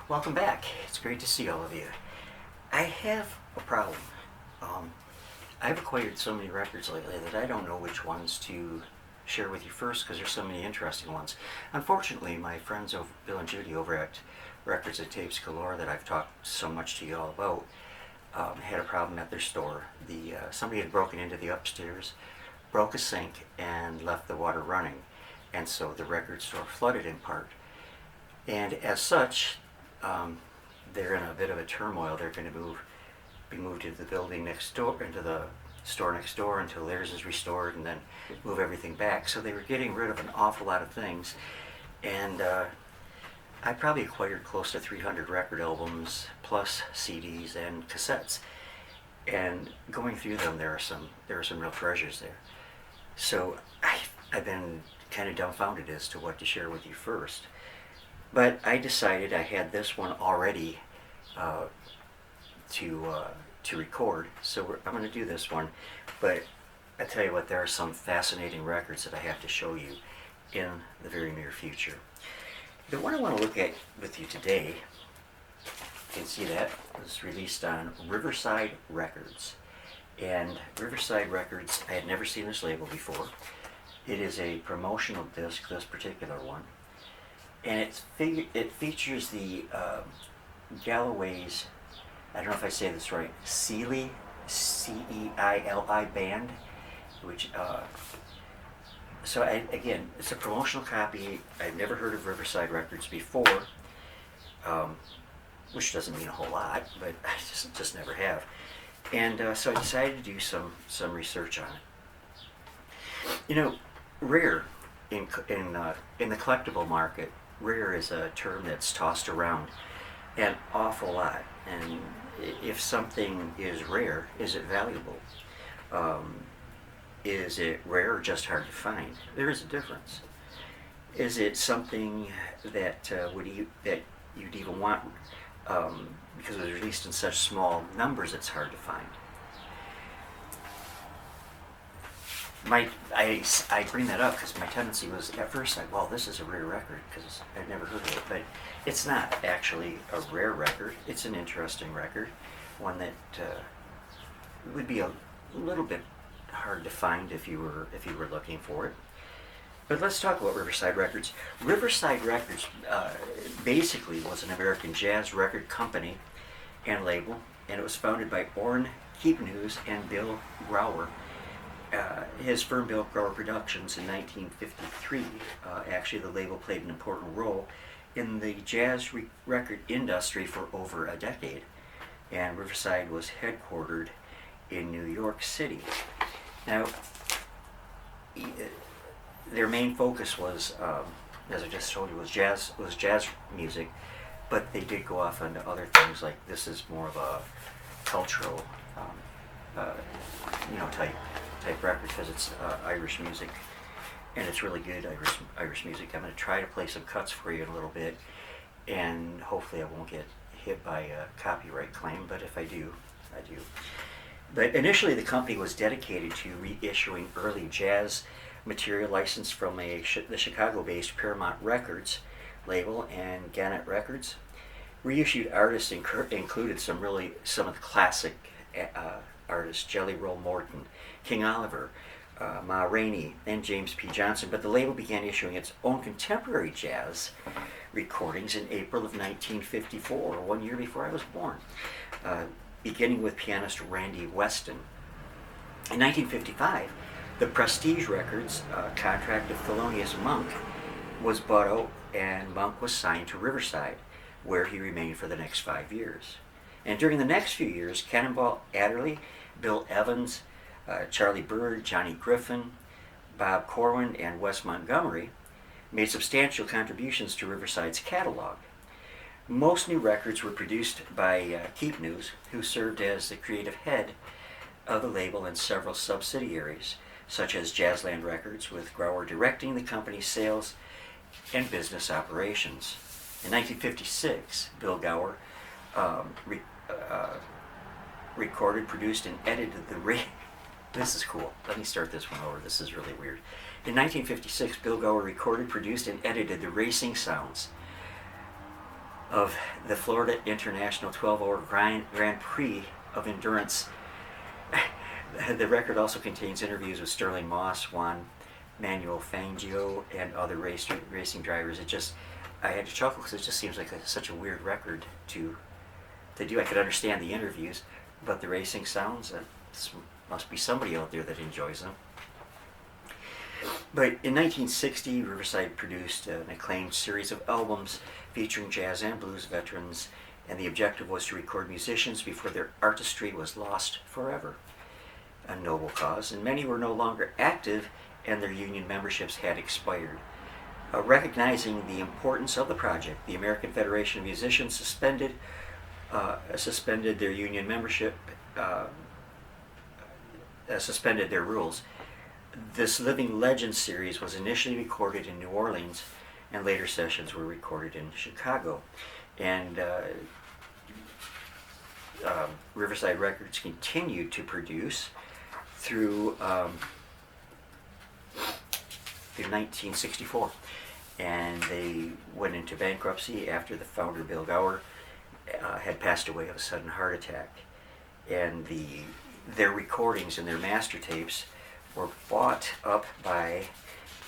Welcome back. It's great to see all of you. I have a problem. I've acquired so many records lately that I don't know which ones to share with you first because there's so many interesting ones. Unfortunately, my friends Bill and Judy over at Records and Tapes Galore that I've talked so much to you all about had a problem at their store. Somebody had broken into the upstairs, broke a sink, and left the water running, and so the record store flooded in part. And as such, they're in a bit of a turmoil. They're going to be moved into the building next door, into the store next door until theirs is restored, and then move everything back. So they were getting rid of an awful lot of things, and I probably acquired close to 300 record albums, plus CDs and cassettes. And going through them, there are some real treasures there. So I've been kind of dumbfounded as to what to share with you first. But I decided I had this one already to record, so I'm going to do this one. But I tell you what, there are some fascinating records that I have to show you in the very near future. The one I want to look at with you today, you can see that, was released on Riverside Records. And Riverside Records, I had never seen this label before. It is a promotional disc, this particular one. And it features the Galloway's, I don't know if I say this right, Ceili, C-E-I-L-I band, which, again, it's a promotional copy. I've never heard of Riverside Records before, which doesn't mean a whole lot, but I just never have. And so I decided to do some research on it. You know, rare in the collectible market, rare is a term that's tossed around an awful lot. And if something is rare, is it valuable? Is it rare or just hard to find? There is a difference. Is it something that that you'd even want because it was released in such small numbers? It's hard to find. I bring that up because my tendency was at first like, well, this is a rare record because I'd never heard of it, but it's not actually a rare record. It's an interesting record, one that would be a little bit hard to find if you were looking for it. But let's talk about Riverside Records. Riverside Records basically was an American jazz record company and label, and it was founded by Orrin Keepnews and Bill Grauer. His firm, Bill Grauer Productions, in 1953. Actually, the label played an important role in the jazz record industry for over a decade, and Riverside was headquartered in New York City. Now, their main focus was, as I just told you, was jazz music, but they did go off into other things, like this is more of a cultural, type record because it's Irish music, and it's really good Irish music. I'm going to try to play some cuts for you in a little bit, and hopefully I won't get hit by a copyright claim, but if I do, I do. But initially the company was dedicated to reissuing early jazz material licensed from the Chicago-based Paramount Records label and Gannett Records. Reissued artists included some of the classic artists, Jelly Roll Morton, King Oliver, Ma Rainey, and James P. Johnson, but the label began issuing its own contemporary jazz recordings in April of 1954, 1 year before I was born, beginning with pianist Randy Weston. In 1955, the Prestige Records contract of Thelonious Monk was bought out, and Monk was signed to Riverside, where he remained for the next 5 years. And during the next few years, Cannonball Adderley, Bill Evans, Charlie Bird, Johnny Griffin, Bob Corwin, and Wes Montgomery made substantial contributions to Riverside's catalog. Most new records were produced by Keepnews, who served as the creative head of the label and several subsidiaries, such as Jazzland Records, with Grauer directing the company's sales and business operations. In 1956, Bill Grauer recorded, produced, and edited this is cool. Let me start this one over. This is really weird. In 1956, Bill Grauer recorded, produced, and edited the Racing Sounds, of the Florida International 12-Hour Grand Prix of Endurance. The record also contains interviews with Sterling Moss, Juan Manuel Fangio, and other racing drivers. I had to chuckle because it just seems like such a weird record to do. I could understand the interviews, but the racing sounds, must be somebody out there that enjoys them. But in 1960, Riverside produced an acclaimed series of albums featuring jazz and blues veterans, and the objective was to record musicians before their artistry was lost forever. A noble cause, and many were no longer active and their union memberships had expired. Recognizing the importance of the project, the American Federation of Musicians suspended their union membership, suspended their rules. This Living Legends series was initially recorded in New Orleans, and later sessions were recorded in Chicago. And Riverside Records continued to produce through 1964, and they went into bankruptcy after the founder, Bill Gower, had passed away of a sudden heart attack. And their recordings and their master tapes were bought up by,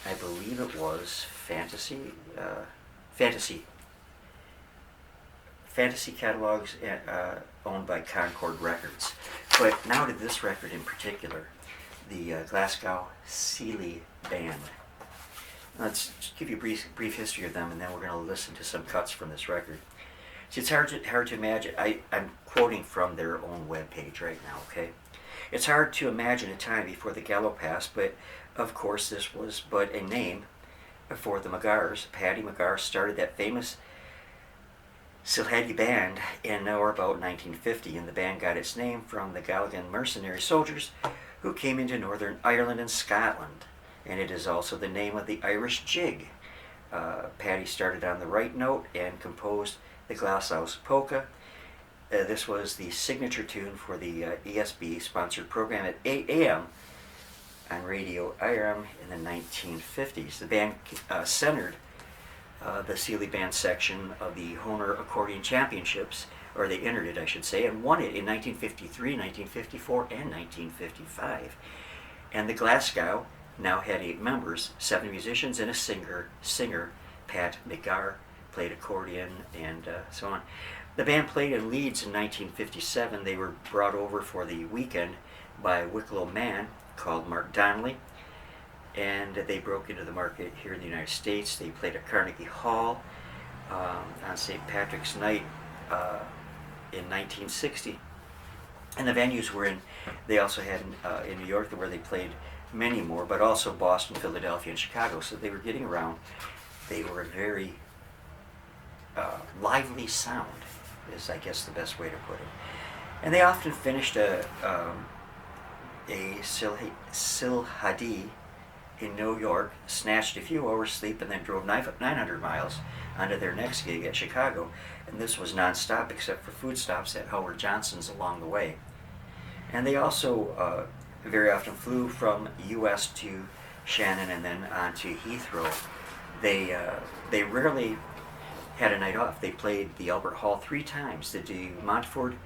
I believe it was Fantasy Catalogs, owned by Concord Records. But now to this record in particular, the Glasgow Ceili Band. Let's just give you a brief history of them, and then we're going to listen to some cuts from this record. See, it's hard to imagine. I'm quoting from their own webpage right now, okay? It's hard to imagine a time before the Gallo passed, but of course this was but a name for the Magars. Paddy Magar started that famous Ceili band in or about 1950, and the band got its name from the Gallican mercenary soldiers who came into Northern Ireland and Scotland, and it is also the name of the Irish jig. Paddy started on the right note and composed the Glasshouse Polka. This was the signature tune for the ESB-sponsored program at 8 a.m. on Radio Iram in the 1950s. The band centered the Ceili Band section of the Honer Accordion Championships, or they entered it, I should say, and won it in 1953, 1954, and 1955. And the Glasgow now had 8 members, 7 musicians, and a singer, Pat McGarr, played accordion, and so on. The band played in Leeds in 1957. They were brought over for the weekend by a Wicklow man called Mark Donnelly, and they broke into the market here in the United States. They played at Carnegie Hall on St. Patrick's Night in 1960. And the venues were they also had in New York, where they played many more, but also Boston, Philadelphia, and Chicago. So they were getting around. They were a very lively sound, is I guess the best way to put it. And they often finished a Silhadi in New York, snatched a few hours sleep, and then drove 900 miles onto their next gig at Chicago. And this was non-stop except for food stops at Howard Johnson's along the way. And they also very often flew from U.S. to Shannon and then on to Heathrow. They rarely had a night off. They played the Albert Hall 3 times. They did Montford,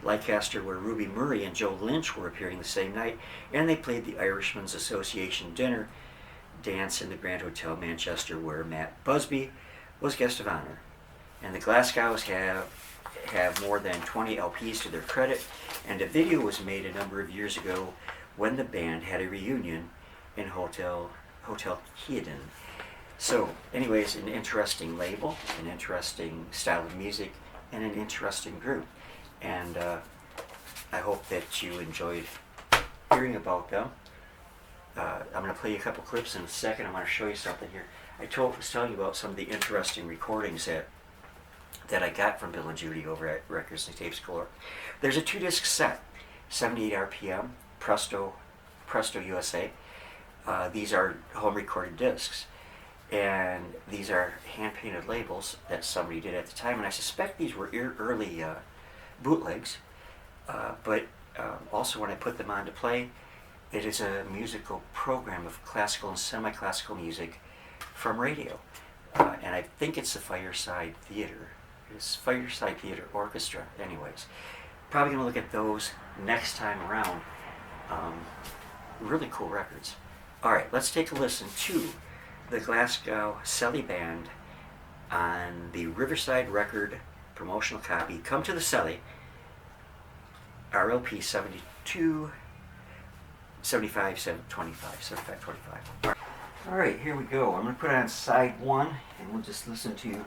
Leicester, where Ruby Murray and Joe Lynch were appearing the same night, and they played the Irishmen's Association dinner dance in the Grand Hotel Manchester, where Matt Busby was guest of honor. And the Glasgows have more than 20 LPs to their credit, and a video was made a number of years ago when the band had a reunion in Hotel Keaton. So, anyways, an interesting label, an interesting style of music, and an interesting group. And I hope that you enjoyed hearing about them. I'm going to play you a couple clips in a second. I'm going to show you something here. I was telling you about some of the interesting recordings that I got from Bill and Judy over at Records and Tapes Galore. There's a 2-disc set, 78 RPM, Presto USA. These are home recorded discs. And these are hand-painted labels that somebody did at the time, and I suspect these were early bootlegs, but also when I put them on to play, it is a musical program of classical and semi-classical music from radio, and I think it's the Fireside Theater It's Fireside Theater Orchestra. Anyways, probably going to look at those next time around. Really cool records. Alright, let's take a listen to the Glasgow Ceili Band on the Riverside record promotional copy, Come to the Ceili, RLP 72, 75, 25. Alright, here we go. I'm going to put on side one, and we'll just listen to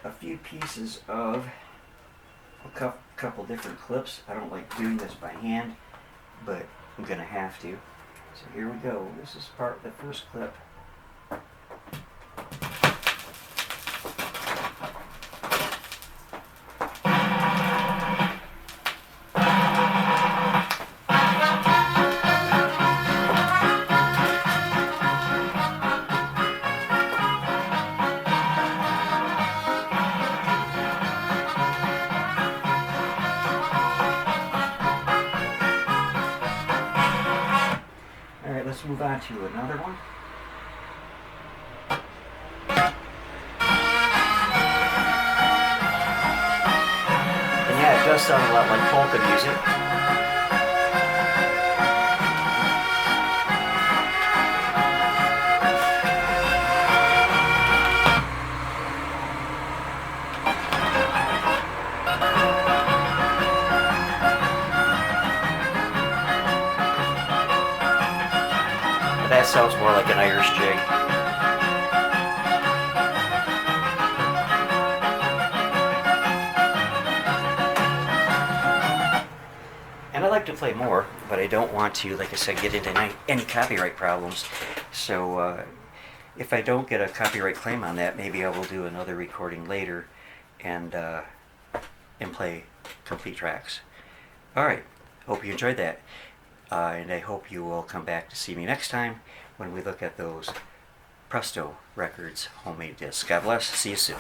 a few pieces of a couple different clips. I don't like doing this by hand, but I'm going to have to. So here we go. This is the first clip. Alright, let's move on to another one. And yeah, it does sound a lot like polka music. That sounds more like an Irish jig. And I like to play more, but I don't want to, like I said, get into any copyright problems. So if I don't get a copyright claim on that, maybe I will do another recording later and play complete tracks. Alright, hope you enjoyed that. And I hope you will come back to see me next time when we look at those Presto Records homemade discs. God bless. See you soon.